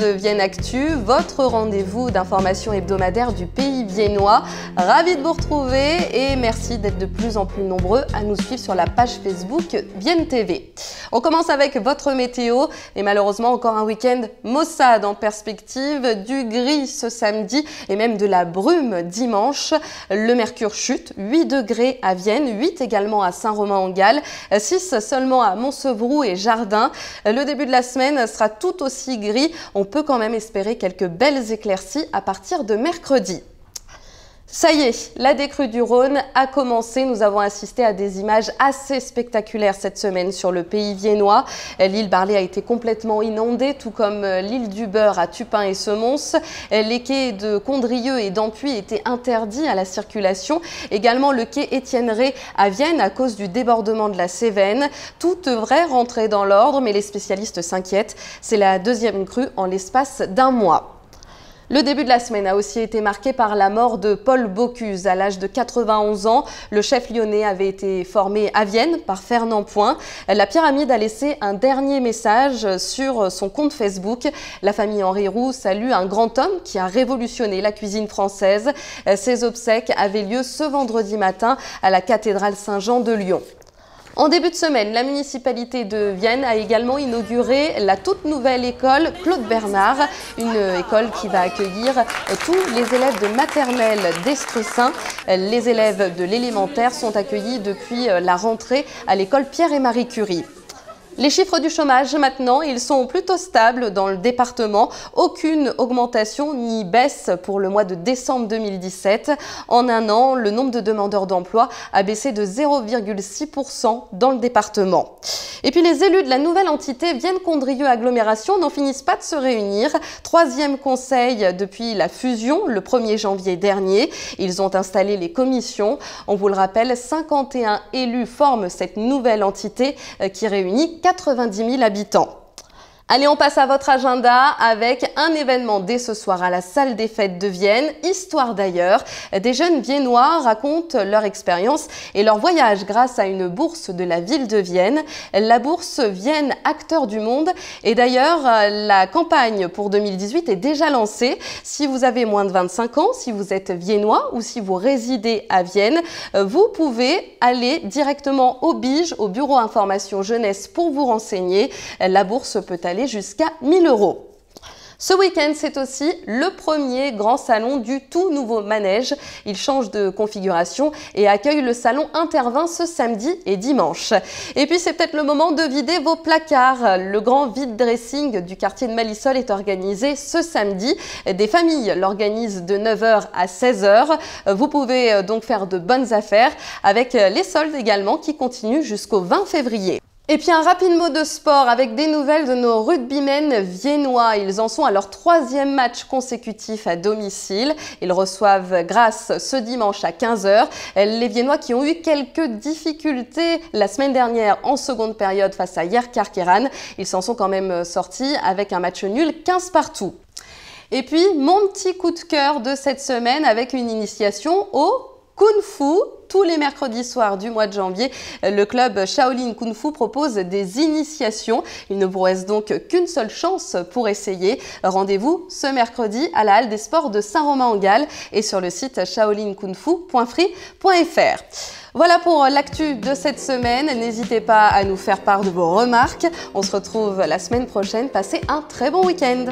de Vienne Actu, votre rendez-vous d'information hebdomadaire du pays viennois. Ravi de vous retrouver et merci d'être de plus en plus nombreux à nous suivre sur la page Facebook Vienne TV. On commence avec votre météo et malheureusement encore un week-end maussade en perspective, du gris ce samedi et même de la brume dimanche. Le mercure chute, 8 degrés à Vienne, 8 également à Saint-Romain-en-Galles, 6 seulement à Montsevrou et Jardin. Le début de la semaine sera tout aussi gris. On peut quand même espérer quelques belles éclaircies à partir de mercredi. Ça y est, la décrue du Rhône a commencé. Nous avons assisté à des images assez spectaculaires cette semaine sur le pays viennois. L'île Barlay a été complètement inondée, tout comme l'île du Beurre à Tupin et Semonce. Les quais de Condrieu et d'Ampuis étaient interdits à la circulation. Également le quai Étienne Rey à Vienne à cause du débordement de la Cévennes. Tout devrait rentrer dans l'ordre, mais les spécialistes s'inquiètent. C'est la deuxième crue en l'espace d'un mois. Le début de la semaine a aussi été marqué par la mort de Paul Bocuse à l'âge de 91 ans. Le chef lyonnais avait été formé à Vienne par Fernand Point. La pyramide a laissé un dernier message sur son compte Facebook. La famille Henri Roux salue un grand homme qui a révolutionné la cuisine française. Ses obsèques avaient lieu ce vendredi matin à la cathédrale Saint-Jean de Lyon. En début de semaine, la municipalité de Vienne a également inauguré la toute nouvelle école Claude Bernard, une école qui va accueillir tous les élèves de maternelle d'Estressin. Les élèves de l'élémentaire sont accueillis depuis la rentrée à l'école Pierre et Marie Curie. Les chiffres du chômage maintenant, ils sont plutôt stables dans le département. Aucune augmentation ni baisse pour le mois de décembre 2017. En un an, le nombre de demandeurs d'emploi a baissé de 0,6% dans le département. Et puis les élus de la nouvelle entité Vienne-Condrieu Agglomération n'en finissent pas de se réunir. Troisième conseil depuis la fusion le 1er janvier dernier. Ils ont installé les commissions. On vous le rappelle, 51 élus forment cette nouvelle entité qui réunit 90 000 habitants. Allez, on passe à votre agenda avec un événement dès ce soir à la salle des fêtes de Vienne, Histoire d'ailleurs. Des jeunes viennois racontent leur expérience et leur voyage grâce à une bourse de la ville de Vienne. La bourse Vienne Acteurs du Monde. Et d'ailleurs, la campagne pour 2018 est déjà lancée. Si vous avez moins de 25 ans, si vous êtes viennois ou si vous résidez à Vienne, vous pouvez aller directement au BIJ, au Bureau Information Jeunesse, pour vous renseigner. La bourse peut aller jusqu'à 1 000 €. Ce week-end, c'est aussi le premier grand salon du tout nouveau manège. Il change de configuration et accueille le salon Intervint ce samedi et dimanche. Et puis, c'est peut-être le moment de vider vos placards. Le grand vide dressing du quartier de Malissol est organisé ce samedi. Des familles l'organisent de 9 h à 16 h. Vous pouvez donc faire de bonnes affaires avec les soldes également qui continuent jusqu'au 20 février. Et puis un rapide mot de sport avec des nouvelles de nos rugbymen viennois. Ils en sont à leur 3e match consécutif à domicile. Ils reçoivent Grasse ce dimanche à 15 h. Les Viennois qui ont eu quelques difficultés la semaine dernière en seconde période face à Yerkarkeran, ils s'en sont quand même sortis avec un match nul 15 partout. Et puis mon petit coup de cœur de cette semaine avec une initiation au Kung Fu. Tous les mercredis soirs du mois de janvier, le club Shaolin Kung Fu propose des initiations. Il ne vous reste donc qu'une seule chance pour essayer. Rendez-vous ce mercredi à la Halle des Sports de Saint-Romain-en-Galles et sur le site shaolinkungfu.free.fr. Voilà pour l'actu de cette semaine. N'hésitez pas à nous faire part de vos remarques. On se retrouve la semaine prochaine. Passez un très bon week-end.